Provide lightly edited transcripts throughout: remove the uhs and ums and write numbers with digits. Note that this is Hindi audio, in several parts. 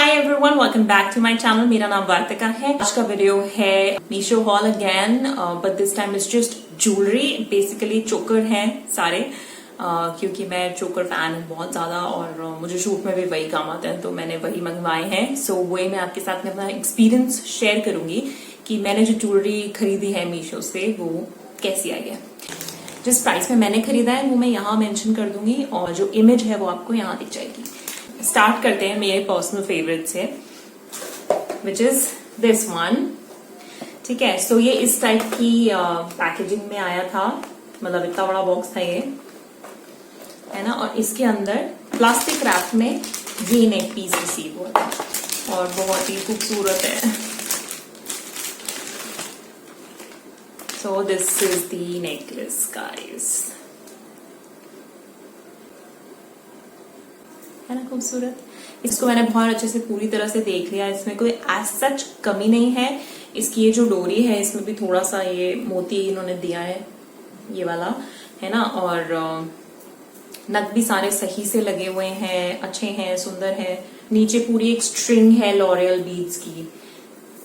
Hi everyone, welcome back to my channel. मेरा नाम वार्तिका है। आज का वीडियो है Meesho haul again, but this time is just jewellery. Basically choker हैं सारे, क्योंकि मैं चोकर फैन हूँ बहुत ज्यादा और मुझे शूट में भी वही काम आते हैं, तो मैंने वही मंगवाए हैं। सो वही मैं आपके साथ में अपना एक्सपीरियंस शेयर करूंगी कि मैंने जो ज्वेलरी खरीदी है मीशो से वो कैसी आई है। जिस प्राइस में मैंने खरीदा है वो मैं यहाँ मेंशन कर दूंगी और जो इमेज है वो आपको यहाँ दिख जाएगी। स्टार्ट करते हैं मेरे पर्सनल फेवरेट से, विच इज दिस वन। ठीक है, सो ये इस टाइप की पैकेजिंग में आया था, मतलब इतना बड़ा बॉक्स था ये, है ना। और इसके अंदर प्लास्टिक रैप में ये नेक पीस रिसीव हुआ था और बहुत ही खूबसूरत है। So this is the necklace guys, है ना खूबसूरत। इसको मैंने बहुत अच्छे से पूरी तरह से देख लिया, इसमें कोई एज सच कमी नहीं है। इसकी ये जो डोरी है इसमें भी थोड़ा सा ये मोती इन्होंने दिया है, ये वाला, है ना। और नग भी सारे सही से लगे हुए हैं, अच्छे हैं, सुंदर है। नीचे पूरी एक स्ट्रिंग है लॉरियल बीड्स की,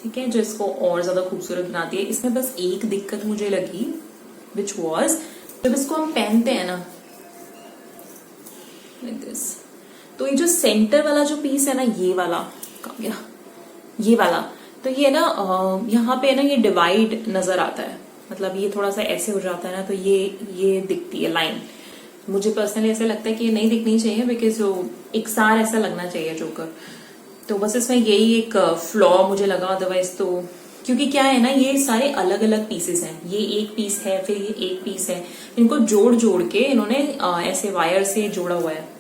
ठीक है, जो इसको और ज्यादा खूबसूरत बनाती है। इसमें बस एक दिक्कत मुझे लगी, विच वॉज जब इसको हम पहनते हैं ना लाइक दिस, तो ये जो सेंटर वाला जो पीस है ना, ये वाला कहाँ गया, ये वाला, तो ये ना यहाँ पे ना ये डिवाइड नजर आता है, मतलब ये थोड़ा सा ऐसे हो जाता है ना, तो ये दिखती है लाइन। मुझे पर्सनली ऐसा लगता है कि ये नहीं दिखनी चाहिए, बिकॉज एक सार ऐसा लगना चाहिए जोकर। तो बस इसमें यही एक फ्लॉ मुझे लगा, अदरवाइज तो क्योंकि क्या है ना, ये सारे अलग अलग पीसेस हैं। ये एक पीस है, फिर ये एक पीस है, इनको जोड़ जोड़ के इन्होंने ऐसे वायर से जोड़ा हुआ है,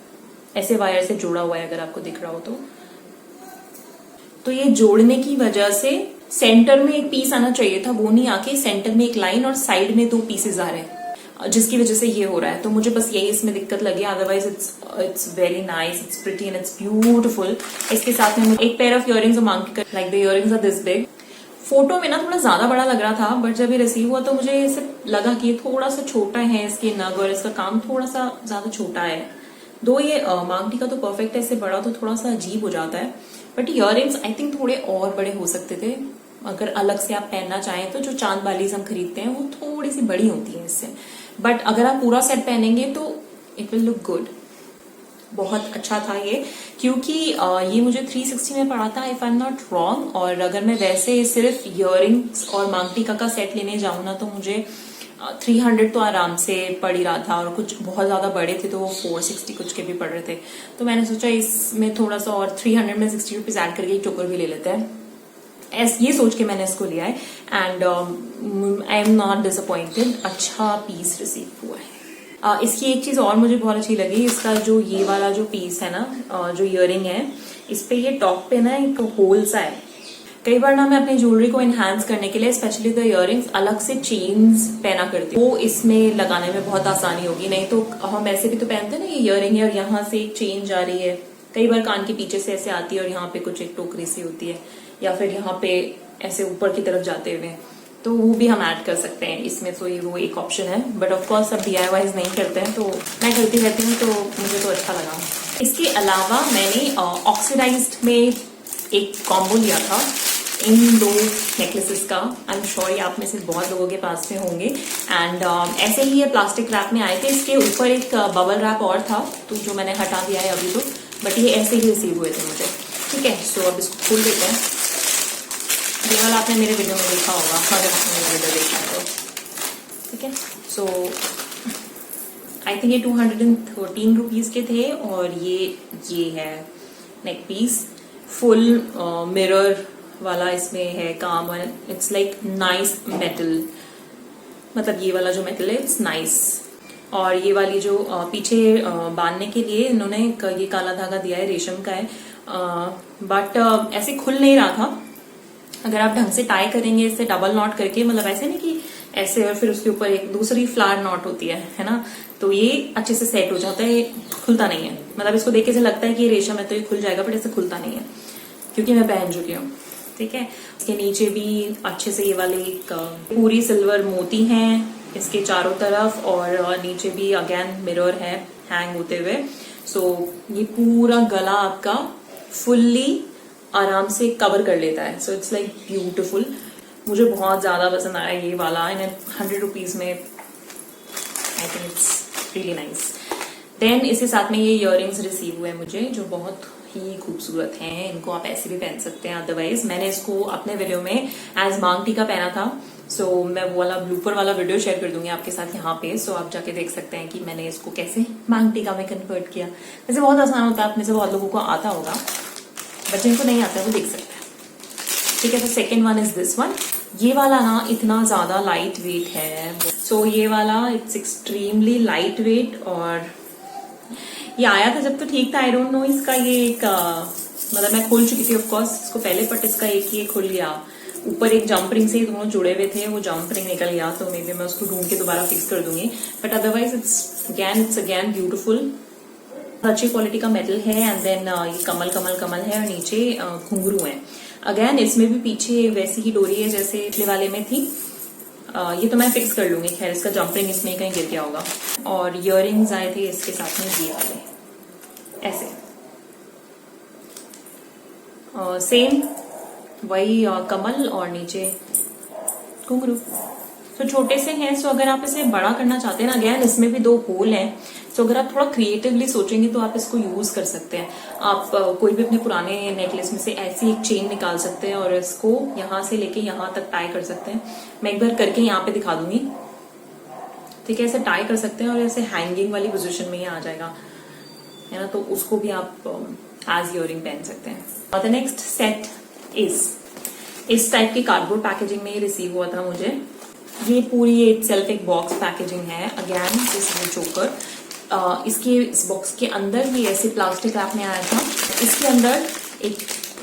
ऐसे वायर से जोड़ा हुआ है, अगर आपको दिख रहा हो तो ये जोड़ने की वजह से सेंटर में एक पीस आना चाहिए था, वो नहीं आके सेंटर में एक लाइन और साइड में दो पीसेस आ रहे हैं, जिसकी वजह से ये हो रहा है। तो मुझे बस यही इसमें दिक्कत लगी, otherwise it's very nice, it's pretty and it's beautiful. इसके साथ में मुझे एक पेयर ऑफ इयररिंग्स मांग के, like the earrings are this big. Photo में ना थोड़ा ज्यादा बड़ा लग रहा था, बट जब ये रिसीव हुआ तो मुझे ऐसे लगा कि ये थोड़ा सा छोटा है, इसके नग और इसका काम थोड़ा सा ज्यादा छोटा है। दो ये मांगटी का तो परफेक्ट है, इससे बड़ा तो थोड़ा सा अजीब हो जाता है। बट इयररिंग्स आई थिंक थोड़े और बड़े हो सकते थे, अगर अलग से आप पहनना चाहें तो। जो चांद बालीज हम खरीदते हैं वो थोड़ी सी बड़ी होती है इससे, बट अगर आप पूरा सेट पहनेंगे तो इट विल लुक गुड। बहुत अच्छा था ये, क्योंकि ये मुझे 360 में पड़ा था if I am not wrong. और अगर मैं वैसे सिर्फ इयररिंग्स और मांगटी का सेट लेने जाऊं ना, तो मुझे 300 तो आराम से पड़ ही रहा था, और कुछ बहुत ज्यादा बड़े थे तो वो 460 कुछ के भी पड़ रहे थे। तो मैंने सोचा इसमें थोड़ा सा और 300 में 60 रुपीज ऐड करके एक चोकर भी ले लेते हैं, ये सोच के मैंने इसको लिया है। And I am not disappointed, अच्छा पीस रिसीव हुआ है। इसकी एक चीज और मुझे बहुत अच्छी लगी, इसका जो ये वाला जो पीस है ना, जो इयररिंग है, इस पे ये टॉप पे ना एक होल सा है। कई बार ना मैं अपनी ज्वेलरी को एनहांस करने के लिए, स्पेशली द इयररिंग्स, अलग से चेन्स पहना करती हूँ, वो इसमें लगाने में बहुत आसानी होगी। नहीं तो हम ऐसे भी तो पहनते हैं ना, ये इयररिंग है और यहाँ से एक चेन जा रही है, कई बार कान के पीछे से ऐसे आती है और यहाँ पे कुछ एक टोकरी सी होती है, या फिर यहाँ पे ऐसे ऊपर की तरफ जाते हुए, तो वो भी हम ऐड कर सकते हैं इसमें। तो ये वो एक ऑप्शन है, बट ऑफकोर्स सब DIYs नहीं करते हैं, तो मैं करती रहती हूँ, तो मुझे तो अच्छा लगा। इसके अलावा मैंने ऑक्सीडाइज्ड में एक कॉम्बो लिया था इन दो नेकलेसेस का। आई एम श्योर ये आप में से बहुत लोगों के पास में होंगे। एंड ऐसे ही ये प्लास्टिक रैप में आए थे, इसके ऊपर एक बबल रैप और था, तो जो मैंने हटा दिया है अभी तो, बट ये ऐसे ही रिसीव हुए थे मुझे। ठीक है, सो अब इसको खोल देते हैं। ये वाला आपने मेरे वीडियो में देखा होगा, अगर आपने मेरा वीडियो देखा है तो। ठीक है, सो आई थिंक ये 213 रुपीज के थे, और ये है नेक पीस, फुल मिरर वाला इसमें है काम, इट्स लाइक नाइस मेटल, मतलब ये वाला जो मेटल है इट्स नाइस। और ये वाली जो पीछे बांधने के लिए इन्होंने ये काला धागा दिया है, रेशम का है, बट ऐसे खुल नहीं रहा था। अगर आप ढंग से टाई करेंगे इससे डबल नॉट करके, मतलब ऐसे नहीं कि ऐसे और फिर उसके ऊपर एक दूसरी फ्लावर नॉट होती है ना, तो ये अच्छे से सेट हो जाता है, ये खुलता नहीं है। मतलब इसको देख के से लगता है कि ये रेशम है तो ये खुल जाएगा, बट ऐसे खुलता नहीं है, क्योंकि मैं पहन चुकी हूँ। ठीक है, इसके नीचे भी अच्छे से ये वाली पूरी सिल्वर मोती हैं इसके चारों तरफ, और नीचे भी अगेन मिरर है हैंग होते हुए। सो ये पूरा गला आपका फुल्ली आराम से कवर कर लेता है. So it's like beautiful. मुझे बहुत ज्यादा पसंद आया ये वाला. इन 100 रुपीज में I think it's really nice. Then इसके साथ में ये इयररिंग्स रिसीव हुए मुझे जो बहुत ही खूबसूरत हैं. इनको आप ऐसे भी पहन सकते हैं. अदरवाइज मैंने इसको अपने वीडियो में एज मांग टीका पहना था. सो मैं वो वाला ब्लूपर वाला वीडियो शेयर कर दूंगी आपके साथ यहाँ पे. सो आप जाके देख सकते हैं कि मैंने इसको कैसे मांग टीका में कन्वर्ट किया. वैसे बहुत आसान होता है, आप में से बहुत लोगों को आता होगा, बट जिनको नहीं आता है वो देख सकते हैं. ठीक है. तो second one is this one. ये वाला ना इतना ज्यादा लाइट वेट है. सो ये वाला इट्स एक्सट्रीमली लाइट वेट. और ये आया था जब तो ठीक था. आई डोंट नो इसका ये एक मतलब मैं खोल चुकी थी ऑफकोर्स इसको पहले, बट इसका एक ही खुल गया. ऊपर एक जंप रिंग से ही दोनों जुड़े हुए थे, वो जंप रिंग निकल गया. तो मे बी मैं उसको ढूंढ के दोबारा फिक्स कर दूंगी. But otherwise it's again beautiful. अच्छी क्वालिटी का मेटल है. एंड देन ये कमल कमल कमल है और नीचे घुंघरू है. अगेन इसमें भी पीछे वैसी ही डोरी है जैसे पिछले वाले में थी. ये तो मैं फिक्स कर लूंगी. खैर इसका जंप रिंग इसमें कहीं गिर गया होगा. और इयररिंग्स आए थे इसके साथ में ये वाले ऐसे सेम वही कमल और नीचे घुंघरू. तो छोटे से हैं. सो अगर आप इसे बड़ा करना चाहते हैं ना, अगेन इसमें भी 2 होल हैं. तो अगर आप थोड़ा क्रिएटिवली सोचेंगे तो आप इसको यूज कर सकते हैं. आप कोई भी अपने पुराने नेकलेस में से ऐसी एक चेन निकाल सकते हैं और इसको यहां से लेके यहां तक टाई कर सकते हैं. मैं एक बार करके यहाँ पे दिखा दूंगी. ठीक है. ऐसे टाई कर सकते हैं और ऐसे हैंगिंग वाली पोजीशन में ही आ जाएगा, है ना. तो उसको भी आप एज इयररिंग पहन सकते हैं. और द नेक्स्ट सेट इस टाइप की कार्डबोर्ड पैकेजिंग में ये रिसीव हुआ था मुझे. ये पूरी इटसेल्फ एक बॉक्स पैकेजिंग है. अगेन दिस इज चोकर. इसके इस बॉक्स के अंदर ये ऐसे प्लास्टिक रैप में आया था. इसके अंदर एक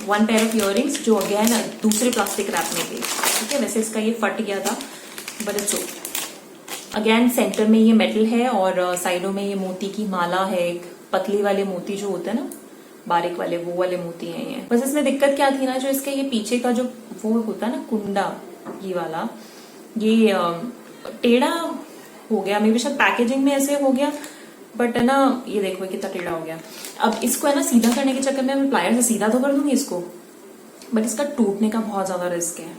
1 पेयर ऑफ इयररिंग्स जो अगेन दूसरे प्लास्टिक रैप में थे. ठीक है. वैसे इसका ये फट गया था but it's okay. Again centre में ये मेटल है और साइडों में ये मोती की माला है. एक पतली वाले मोती जो होते हैं ना, बारीक वाले, वो वाले मोती हैं ये. बस इसमें दिक्कत क्या थी ना, जो इसके ये पीछे का जो वो होता है ना कुंडा, ये वाला ये टेढ़ा हो गया. मे बी शायद पैकेजिंग में ऐसे हो गया, बट है ना ये देखो कितना टेढ़ा हो गया. अब इसको है ना सीधा करने के चक्कर में मैं प्लायर से सीधा तो कर दूंगी इसको, बट इसका टूटने का बहुत ज्यादा रिस्क है.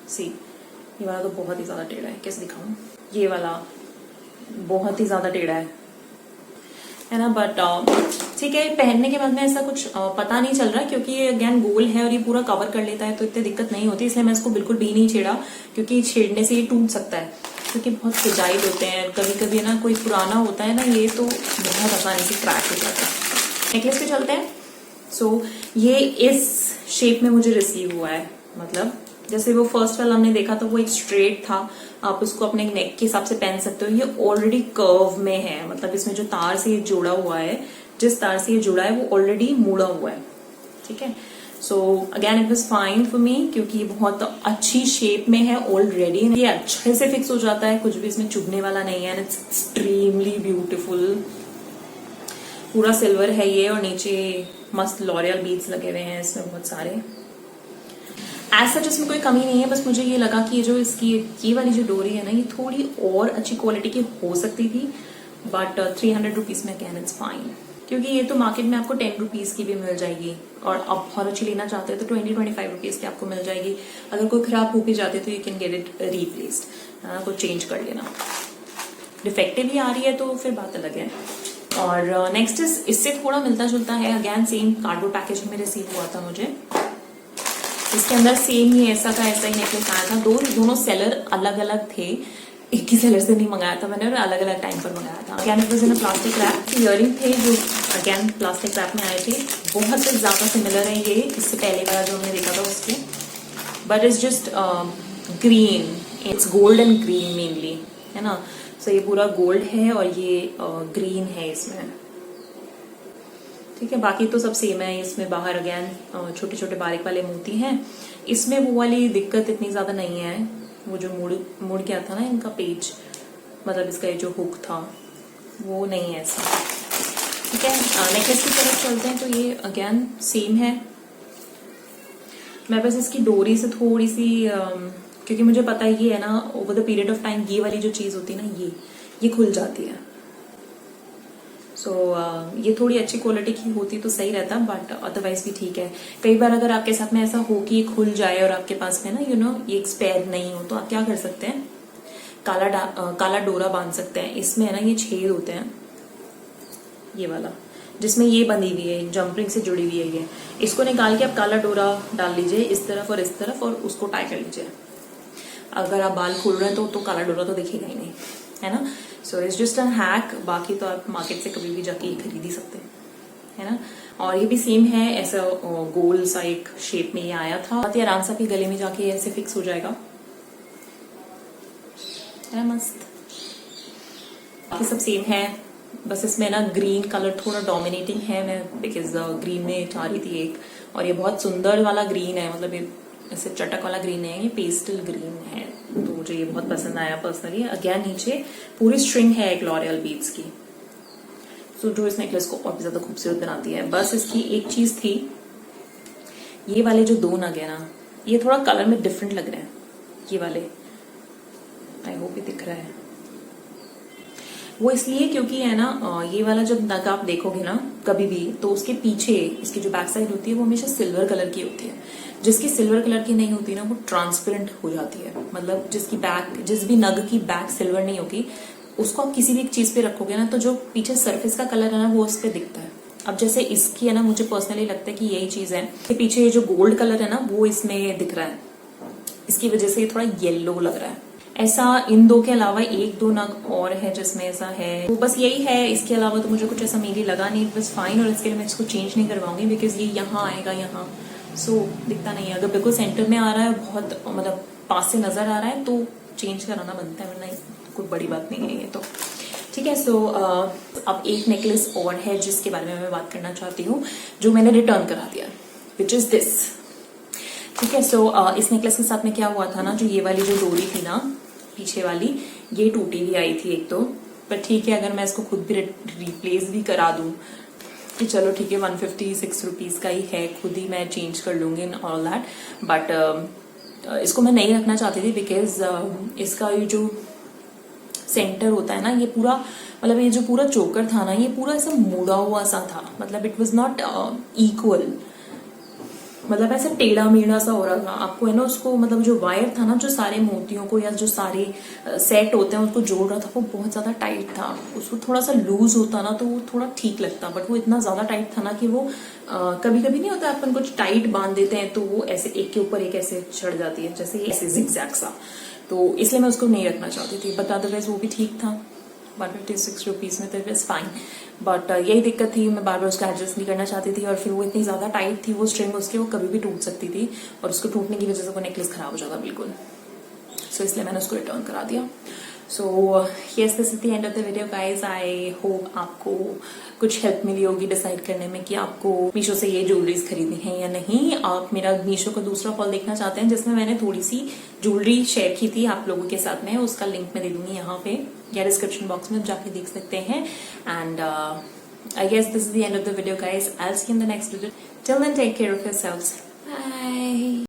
सी ये वाला तो बहुत ही ज्यादा टेढ़ा है. कैसे दिखाऊं? ये वाला बहुत ही ज्यादा टेढ़ा है ना. बट ठीक है. पहनने के बाद में ऐसा कुछ पता नहीं चल रहा क्योंकि ये अगेन गोल है और ये पूरा कवर कर लेता है, तो इतनी दिक्कत नहीं होती. इसलिए मैं इसको बिल्कुल भी नहीं छेड़ा क्योंकि छेड़ने से ये टूट सकता है. क्योंकि बहुत फ्रेजाइल होते हैं. कभी कभी ना कोई पुराना होता है ना ये, तो बहुत आसानी से क्रैक हो जाता है. नेकलेस पे चलते हैं. सो ये इस शेप में मुझे रिसीव हुआ है. मतलब जैसे वो फर्स्ट वाला हमने देखा था वो एक स्ट्रेट था, आप उसको अपने नेक के हिसाब से पहन सकते हो. ये ऑलरेडी कर्व में है. मतलब इसमें जो तार से ये जुड़ा हुआ है, जिस तार से ये जुड़ा है वो ऑलरेडी मुड़ा हुआ है. ठीक है. So again it was fine for me क्योंकि ये बहुत अच्छी शेप में है ऑलरेडी. ये अच्छे से फिक्स हो जाता है, कुछ भी इसमें चुभने वाला नहीं है. It's extremely beautiful. पूरा सिल्वर है ये और नीचे मस्त लॉरियल बीड्स लगे हुए हैं इसमें बहुत सारे. एज सच इसमें कोई कमी नहीं है. बस मुझे ये लगा कि ये जो इसकी ये वाली जो डोरी है ना, ये थोड़ी और अच्छी क्वालिटी की हो सकती थी. बट 300 रुपीज में अगेन इट्स फाइन. क्योंकि ये तो मार्केट में आपको 10 रुपीज की भी मिल जाएगी और आप बहुत अच्छी लेना चाहते हैं तो 20-25 रुपीज की आपको मिल जाएगी. अगर कोई खराब हो भी जाती है तो you can get it replaced. कुछ चेंज कर लेना. डिफेक्टिव ही आ रही है तो फिर बात अलग है. और नेक्स्ट इससे थोड़ा मिलता जुलता है. अगेन सेम कार्डबोर्ड पैकेजिंग में रिसीव हुआ था मुझे. इसके अंदर सेम ही ऐसा का ऐसा ही नेकलेस आया था. दोनों सेलर अलग अलग थे. एक ही सेलर से नहीं मंगाया था मैंने और अलग अलग टाइम पर मंगाया था. Again it was in a plastic wrap. Earring थे जो अगेन प्लास्टिक रैप में आए थे. बहुत ज्यादा सिमिलर है ये इससे पहले वाला जो हमने देखा था उसके. But it's just green. It's gold and green mainly, है ना. सो ये पूरा गोल्ड है और ये ग्रीन है इसमें. ठीक है. बाकी तो सब सेम है. इसमें बाहर अगेन छोटे छोटे बारीक वाले मोती हैं. इसमें वो वाली दिक्कत इतनी ज्यादा नहीं है. वो जो मुड़ गया था ना इनका पेज, मतलब इसका ये जो हुक था वो नहीं है ऐसा. ठीक है. नेकलेस की तरफ चलते हैं. तो ये अगेन सेम है. मैं बस इसकी डोरी से थोड़ी सी क्योंकि मुझे पता है ये है ना over the period of time ये वाली जो चीज होती है ना ये खुल जाती है. सो ये थोड़ी अच्छी क्वालिटी की होती तो सही रहता, बट अदरवाइज भी ठीक है। कई बार अगर आपके साथ में ऐसा हो कि ये खुल जाए और आपके पास में ना ये एक स्पेयर नहीं हो, तो आप क्या कर सकते हैं, काला डोरा बांध सकते हैं। इसमें है ना ये छेद होते हैं, ये वाला जिसमें ये बंधी हुई है, जंप रिंग से जुड़ी हुई है ये, इसको निकाल के आप काला डोरा डाल लीजिए इस तरफ और उसको टाई कर लीजिए। अगर आप बाल खोल रहे हैं तो काला डोरा तो दिखेगा ही नहीं, है ना। So it's just an hack. बाकी तो आप मार्केट से कभी भी जाके ये खरीद ही सकते हैं, है ना। और ये भी सेम है, ऐसा गोल सा एक शेप में ये आया था, बहुत ही आराम से आपके गले में जाके ऐसे फिक्स हो जाएगा, है ना, मस्त। बाकी सब सेम है, बस इसमें ना ग्रीन कलर थोड़ा डोमिनेटिंग है, मैं बिकॉज ग्रीन में चाह रही थी एक, और ये बहुत सुंदर वाला ग्रीन है, मतलब ये ऐसे चटक वाला ग्रीन है, ये पेस्टल ग्रीन है, तो मुझे ये बहुत पसंद आया पर्सनली। अगेन नीचे पूरी स्ट्रिंग है एक लॉरियल बीड्स की, सो जो इस नेकलेस को और भी ज्यादा खूबसूरत बनाती है। बस इसकी एक चीज थी, ये वाले जो 2 नग है ना, ये थोड़ा कलर में डिफरेंट लग रहे हैं, ये वाले, आई होप ये दिख रहा है। वो इसलिए क्योंकि है ना, ये वाला जब नग आप देखोगे ना कभी भी, तो उसके पीछे इसकी जो बैक साइड होती है वो हमेशा सिल्वर कलर की होती है। जिसकी सिल्वर कलर की नहीं होती ना, वो ट्रांसपेरेंट हो जाती है। मतलब जिस भी नग की बैक सिल्वर नहीं होगी, उसको आप किसी भी एक चीज पे रखोगे ना, तो जो पीछे सरफेस का कलर है ना, वो उस पर दिखता है। अब जैसे इसकी है ना, मुझे पर्सनली लगता है कि यही चीज है कि पीछे जो गोल्ड कलर है ना, वो इसमें दिख रहा है, इसकी वजह से ये थोड़ा येलो लग रहा है। ऐसा इन 2 के अलावा 1-2 नग और है जिसमें ऐसा है, तो बस यही है। इसके अलावा तो मुझे कुछ ऐसा मेनली लगा नहीं, बस फाइन। और इसके लिए मैं इसको चेंज नहीं करवाऊंगी, बिकॉज ये यहाँ आएगा, यहाँ सो दिखता नहीं है। अगर बिल्कुल सेंटर में आ रहा है, बहुत मतलब पास से नजर आ रहा है, तो चेंज कराना बनता है, वरना कोई बड़ी बात नहीं है ये तो, ठीक है। सो अब एक नेकलेस और है जिसके बारे में मैं बात करना चाहती हूँ, जो मैंने रिटर्न करा दिया, विच इज दिस, ठीक है। सो इस नेकलेस के साथ में क्या हुआ था ना, जो ये वाली जो डोरी थी ना पीछे वाली, ये टूटी हुई आई थी एक तो, पर ठीक है, अगर मैं इसको खुद भी रिप्लेस भी करा दूं कि चलो ठीक है, 156 रुपीज का ही है, खुद ही मैं चेंज कर लूंगी इन ऑल दैट, बट इसको मैं नहीं रखना चाहती थी, बिकॉज इसका ये जो सेंटर होता है ना, ये पूरा मतलब ये जो पूरा चोकर था ना, ये पूरा ऐसा मुड़ा हुआ सा था, मतलब इट वॉज नॉट इक्वल, मतलब ऐसा टेढ़ा मेढ़ा सा हो रहा था। आपको है ना उसको, मतलब जो वायर था ना, जो सारे मोतियों को या जो सारे सेट होते हैं उसको जोड़ रहा था, वो बहुत ज्यादा टाइट था। उसको थोड़ा सा लूज होता ना तो वो थोड़ा ठीक लगता, बट वो इतना ज्यादा टाइट था ना कि वो कभी कभी नहीं होता, अपन कुछ टाइट बांध देते हैं तो वो ऐसे एक के ऊपर एक ऐसे चढ़ जाती है, जैसे ऐसे जिगजैग सा, तो इसलिए मैं उसको नहीं रखना चाहती थी। बट अदरवाइज वो भी ठीक था, 156 रुपीज में, तो इट इज फाइन। बट यही दिक्कत थी, मैं बार बार उसको एडजस्ट नहीं करना चाहती थी, और फिर वो इतनी ज्यादा टाइट थी वो स्ट्रिंग उसकी, वो कभी भी टूट सकती थी, और उसको टूटने की वजह से वो नेकलेस खराब हो जाता बिल्कुल। सो इसलिए मैंने उसको रिटर्न करा दिया। So yes, this is the end of the video guys. I hope आपको कुछ हेल्प मिली होगी डिसाइड करने में कि आपको मीशो से ये ज्वेलरीज खरीदनी है या नहीं। आप मेरा मीशो का दूसरा हॉल देखना चाहते हैं जिसमें मैंने थोड़ी सी ज्वेलरी शेयर की थी आप लोगों के साथ में, उसका लिंक मैं दे दूंगी यहाँ पे या डिस्क्रिप्शन बॉक्स में, जाके देख सकते हैं। And I guess this is the end of the video guys. I'll see you in the next video. Till then, take care of yourselves. Bye.